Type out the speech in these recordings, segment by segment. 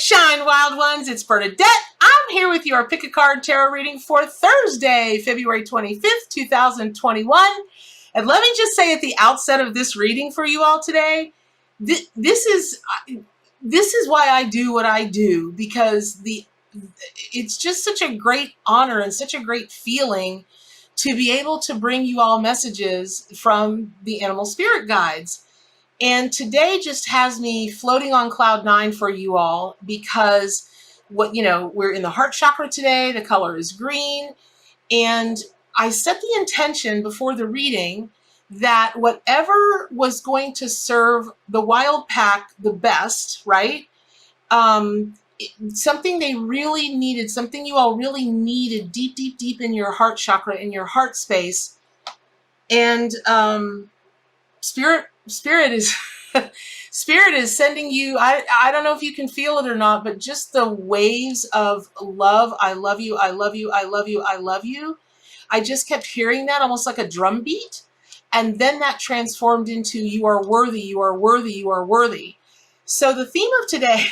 Shine, wild ones. It's Bernadette. I'm here with your Pick a Card Tarot reading for Thursday, February 25th, 2021. And let me just say at the outset of this reading for you all today, this is why I do what I do, because it's just such a great honor and such a great feeling to be able to bring you all messages from the animal spirit guides. And today just has me floating on cloud nine for you all, because we're in the heart chakra today. The color is green. And I set the intention before the reading that whatever was going to serve the wild pack the best, right? Something they really needed, something you all really needed deep, deep, deep in your heart chakra, in your heart space. And Spirit is Spirit is sending you, I don't know if you can feel it or not, but just the waves of love. I love you, I love you, I love you, I love you. I just kept hearing that almost like a drum beat. And then that transformed into you are worthy, you are worthy, you are worthy. So the theme of today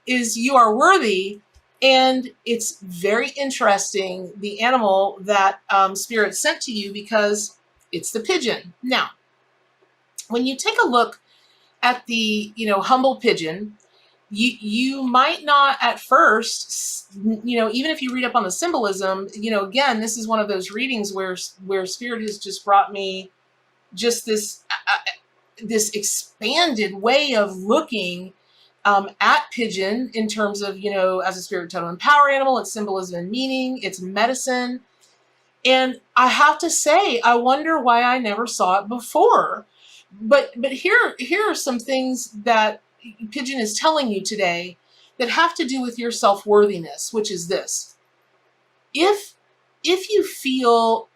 is you are worthy. And it's very interesting, the animal that Spirit sent to you, because it's the pigeon. Now, when you take a look at the, humble pigeon, you might not at first, even if you read up on the symbolism, again, this is one of those readings where Spirit has just brought me just this expanded way of looking at pigeon in terms of, as a spirit totem and power animal, its symbolism and meaning, its medicine. And I have to say, I wonder why I never saw it before. But here are some things that Pigeon is telling you today that have to do with your self-worthiness, which is this. If you feel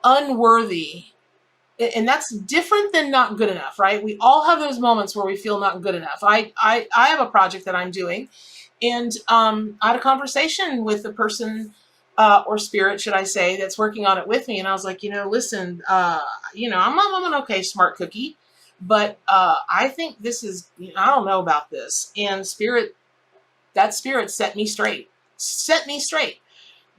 unworthy, and that's different than not good enough, right? We all have those moments where we feel not good enough. I have a project that I'm doing, and I had a conversation with the person, or spirit, should I say, that's working on it with me. And I was like, listen, I'm an okay smart cookie, but I think this is, I don't know about this. And that spirit set me straight,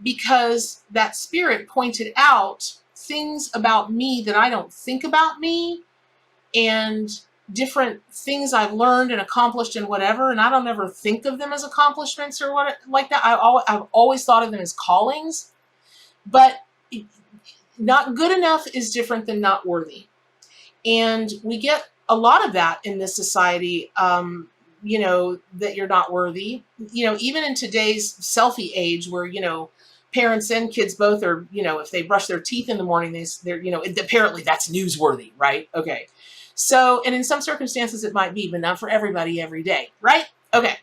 because that spirit pointed out things about me that I don't think about me, and different things I've learned and accomplished and whatever, and I don't ever think of them as accomplishments or what like that. I've always thought of them as callings, but not good enough is different than not worthy. And we get a lot of that in this society, that you're not worthy, even in today's selfie age where, parents and kids both are, if they brush their teeth in the morning, they're, apparently that's newsworthy, right? Okay. So, and in some circumstances it might be, but not for everybody every day, right? Okay.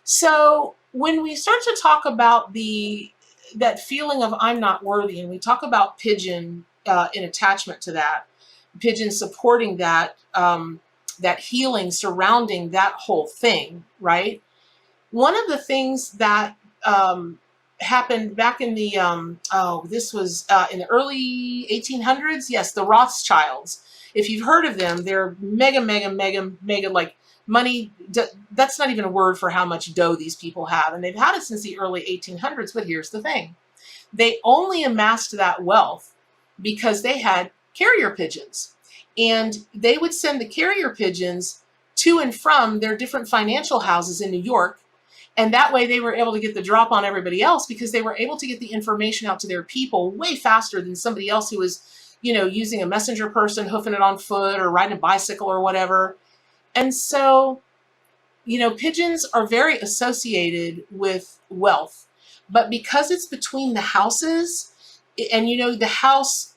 So when we start to talk about that feeling of I'm not worthy, and we talk about pigeon in attachment to that, pigeon supporting that, that healing surrounding that whole thing, right? One of the things that happened back in the, this was in the early 1800s. Yes, the Rothschilds. If you've heard of them, they're mega, like money. That's not even a word for how much dough these people have. And they've had it since the early 1800s. But here's the thing. They only amassed that wealth because they had carrier pigeons. And they would send the carrier pigeons to and from their different financial houses in New York. And that way they were able to get the drop on everybody else, because they were able to get the information out to their people way faster than somebody else who was, using a messenger person, hoofing it on foot or riding a bicycle or whatever. And so, pigeons are very associated with wealth, but because it's between the houses, and the house,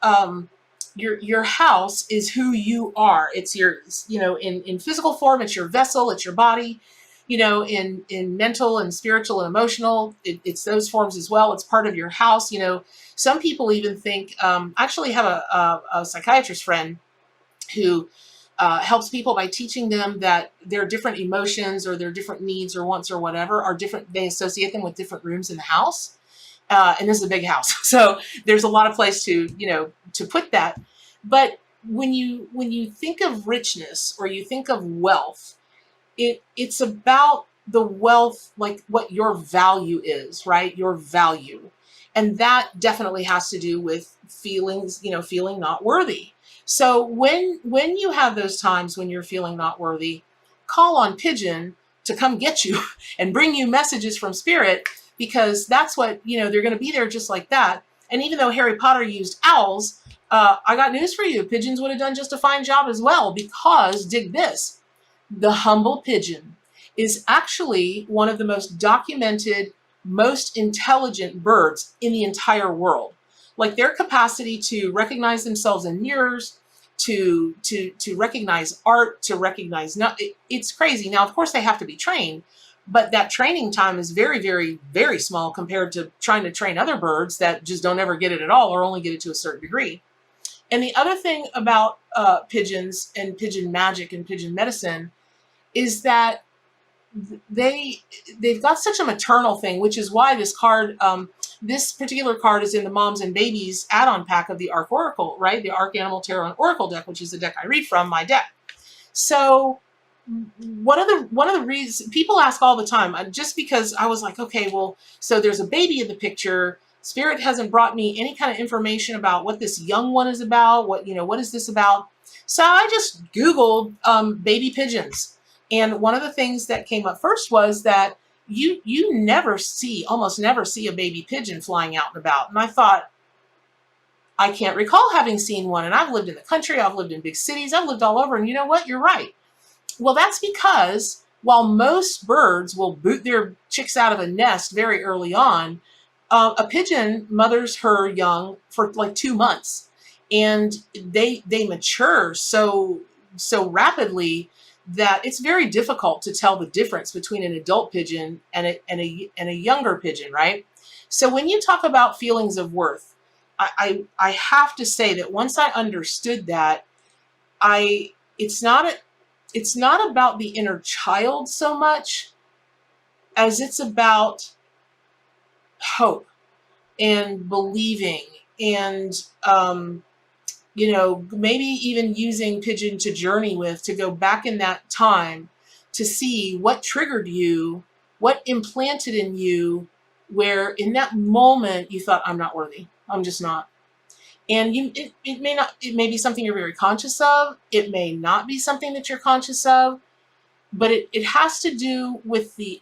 your house is who you are. It's your, in physical form, it's your vessel, it's your body. In mental and spiritual and emotional, it's those forms as well. It's part of your house. Some people even think, I actually have a psychiatrist friend who helps people by teaching them that their different emotions or their different needs or wants or whatever are different. They associate them with different rooms in the house. And this is a big house. So there's a lot of place to put that. But when you think of richness or you think of wealth, it's about the wealth, like what your value is, right? Your value. And that definitely has to do with feelings, feeling not worthy. So when you have those times when you're feeling not worthy, call on Pigeon to come get you and bring you messages from spirit, because that's what, they're going to be there just like that. And even though Harry Potter used owls, I got news for you. Pigeons would have done just a fine job as well, because dig this, the humble pigeon is actually one of the most documented, most intelligent birds in the entire world. Like their capacity to recognize themselves in mirrors, to recognize art, to recognize, it's crazy. Now, of course, they have to be trained, but that training time is very, very, very small compared to trying to train other birds that just don't ever get it at all, or only get it to a certain degree. And the other thing about pigeons and pigeon magic and pigeon medicine is that they've got such a maternal thing, which is why this card, this particular card is in the Moms and Babies add-on pack of the Arc Oracle, right? The Arc Animal Tarot and Oracle deck, which is the deck I read from, my deck. So one of the reasons people ask all the time, just because I was like, okay, well, so there's a baby in the picture. Spirit hasn't brought me any kind of information about what this young one is about. What is this about? So I just Googled baby pigeons. And one of the things that came up first was that you almost never see a baby pigeon flying out and about. And I thought, I can't recall having seen one. And I've lived in the country, I've lived in big cities, I've lived all over. And you know what? You're right. Well, that's because while most birds will boot their chicks out of a nest very early on, a pigeon mothers her young for like 2 months. And they mature so rapidly that it's very difficult to tell the difference between an adult pigeon and a younger pigeon, right? So when you talk about feelings of worth, I have to say that once I understood that, it's not about the inner child so much as it's about hope and believing and maybe even using Pigeon to journey with, to go back in that time to see what triggered you, what implanted in you, where in that moment you thought, I'm not worthy. I'm just not. And it may be something you're very conscious of. It may not be something that you're conscious of, but it has to do with the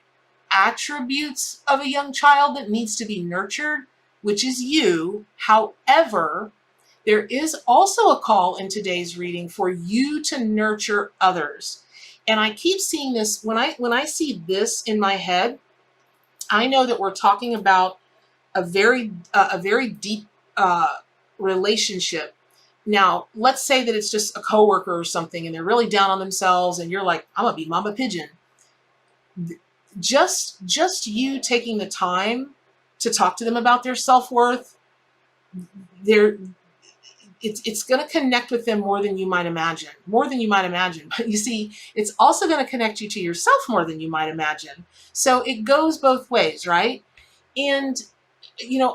attributes of a young child that needs to be nurtured, which is you. However, there is also a call in today's reading for you to nurture others. And I keep seeing this, when I see this in my head, I know that we're talking about a very deep relationship. Now, let's say that it's just a coworker or something and they're really down on themselves and you're like, I'm gonna be Mama Pigeon. Just you taking the time to talk to them about their self-worth, it's going to connect with them more than you might imagine. But you see, it's also going to connect you to yourself more than you might imagine. So it goes both ways, right? And,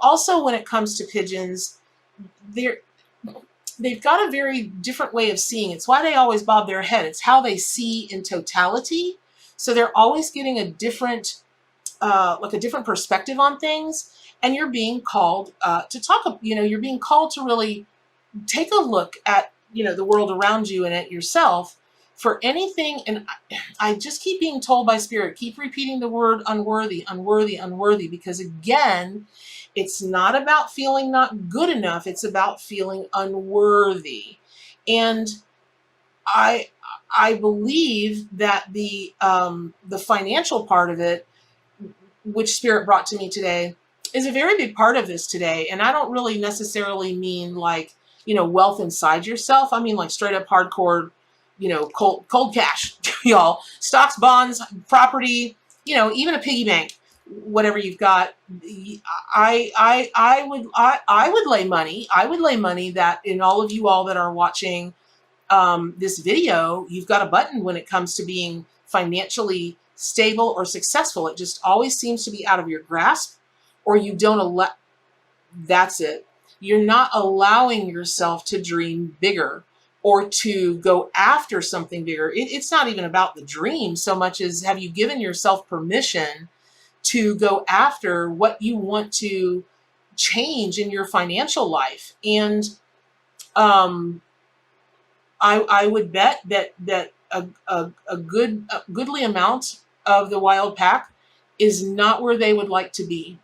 also when it comes to pigeons, they've got a very different way of seeing. It's why they always bob their head. It's how they see in totality. So they're always getting a different perspective on things. And you're being called to talk, you're being called to really take a look at, the world around you and at yourself for anything. And I just keep being told by Spirit, keep repeating the word unworthy, unworthy, unworthy, because again, it's not about feeling not good enough. It's about feeling unworthy. And I believe that the financial part of it, which Spirit brought to me today, is a very big part of this today. And I don't really necessarily mean like, wealth inside yourself. I mean like straight up hardcore, cold cash, y'all. Stocks, bonds, property, even a piggy bank, whatever you've got. I would lay money. I would lay money that in all of you all that are watching this video, you've got a button when it comes to being financially stable or successful. It just always seems to be out of your grasp, or you don't that's it. You're not allowing yourself to dream bigger, or to go after something bigger. It's not even about the dream so much as have you given yourself permission to go after what you want to change in your financial life. And um, I would bet that a goodly amount of the wild pack is not where they would like to be,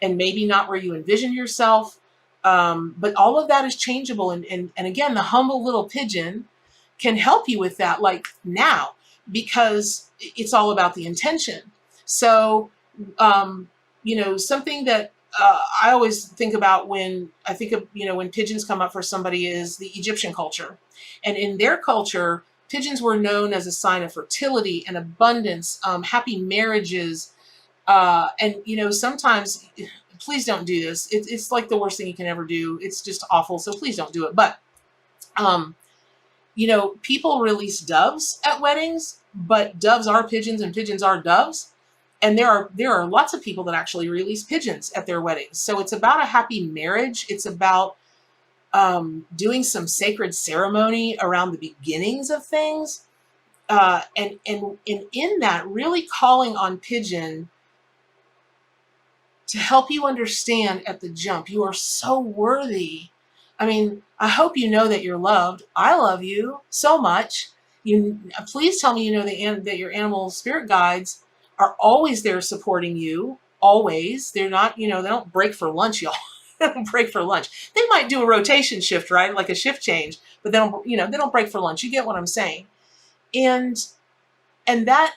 and maybe not where you envision yourself. But all of that is changeable. And again, the humble little pigeon can help you with that, like now, because it's all about the intention. So, something that I always think about when I think of, when pigeons come up for somebody is the Egyptian culture. And in their culture, pigeons were known as a sign of fertility and abundance, happy marriages. And, sometimes, please don't do this. It's like the worst thing you can ever do. It's just awful. So please don't do it. But, people release doves at weddings, but doves are pigeons and pigeons are doves. And there are lots of people that actually release pigeons at their weddings. So it's about a happy marriage. It's about doing some sacred ceremony around the beginnings of things. And in that, really calling on pigeon to help you understand at the jump, you are so worthy. I mean, I hope you know that you're loved. I love you so much. Please tell me that your animal spirit guides are always there supporting you. Always. They're not, they don't break for lunch, y'all. They don't break for lunch. They might do a rotation shift, right? Like a shift change, but they don't break for lunch. You get what I'm saying? And that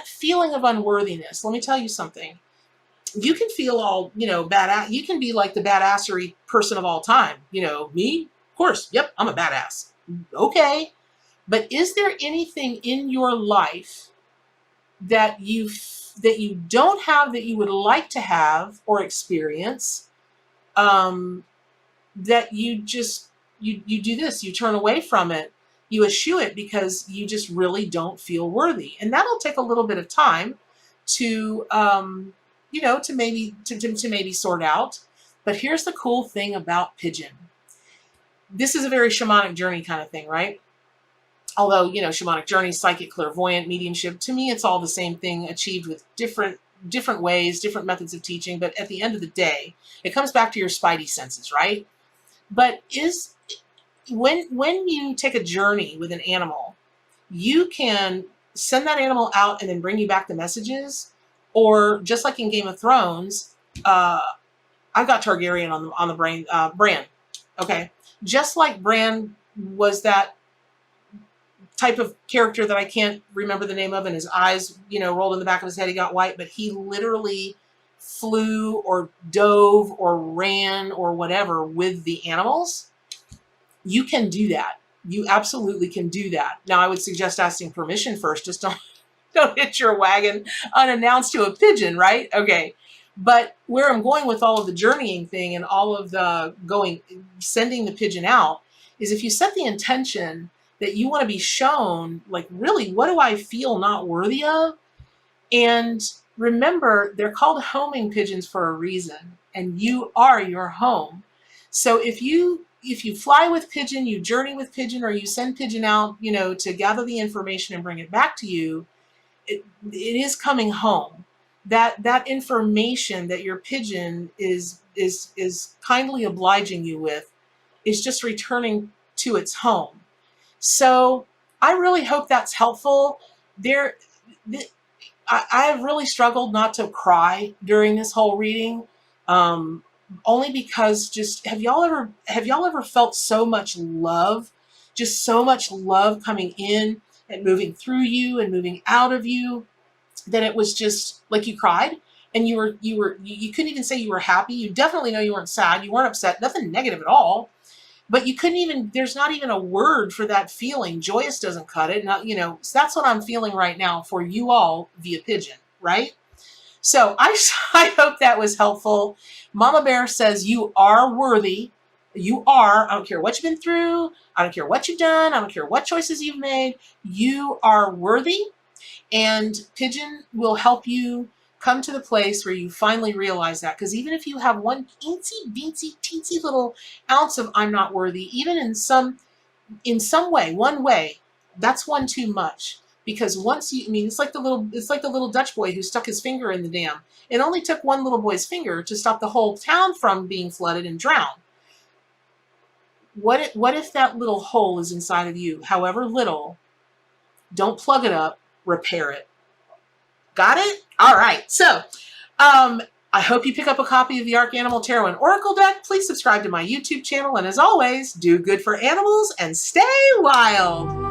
feeling of unworthiness, let me tell you something. You can feel all, badass. You can be like the badassery person of all time. Me? Of course. Yep, I'm a badass. Okay. But is there anything in your life that you don't have that you would like to have or experience, that you do this, you turn away from it, you eschew it because you just really don't feel worthy. And that'll take a little bit of time to, to maybe sort out. But here's the cool thing about pigeon. This is a very shamanic journey kind of thing, right? Although, shamanic journey, psychic, clairvoyant, mediumship, to me, it's all the same thing achieved with different ways, different methods of teaching. But at the end of the day, it comes back to your spidey senses, right? But when you take a journey with an animal, you can send that animal out and then bring you back the messages. Or just like in Game of Thrones, I've got Targaryen on the brain, Bran. Okay, just like Bran was that type of character that I can't remember the name of, and his eyes, rolled in the back of his head, he got white, but he literally flew or dove or ran or whatever with the animals. You can do that. You absolutely can do that. Now, I would suggest asking permission first. Just don't hit your wagon unannounced to a pigeon, right? Okay. But where I'm going with all of the journeying thing and all of the sending the pigeon out is if you set the intention that you want to be shown, like, really, what do I feel not worthy of? And remember, they're called homing pigeons for a reason, and you are your home. So if you fly with pigeon, you journey with pigeon, or you send pigeon out, to gather the information and bring it back to you, it is coming home. That information that your pigeon is kindly obliging you with is just returning to its home. So I really hope that's helpful. I have really struggled not to cry during this whole reading, only because just have y'all ever felt so much love, just so much love coming in and moving through you and moving out of you, that it was just like you cried and you couldn't even say you were happy. You definitely know you weren't sad, you weren't upset, nothing negative at all. But you couldn't even, there's not even a word for that feeling. Joyous doesn't cut it. Not, so that's what I'm feeling right now for you all via pigeon, right? So I hope that was helpful. Mama Bear says you are worthy. You are. I don't care what you've been through. I don't care what you've done. I don't care what choices you've made. You are worthy. And pigeon will help you come to the place where you finally realize that. Because even if you have one teensy, beansy, teensy little ounce of I'm not worthy, even in some in some way, one way, that's one too much. Because once you, I mean, it's like the little Dutch boy who stuck his finger in the dam. It only took one little boy's finger to stop the whole town from being flooded and drowned. What if that little hole is inside of you, however little? Don't plug it up, repair it. Got it? All right. So, I hope you pick up a copy of the Arcanimal Tarot and Oracle deck. Please subscribe to my YouTube channel. And as always, do good for animals and stay wild.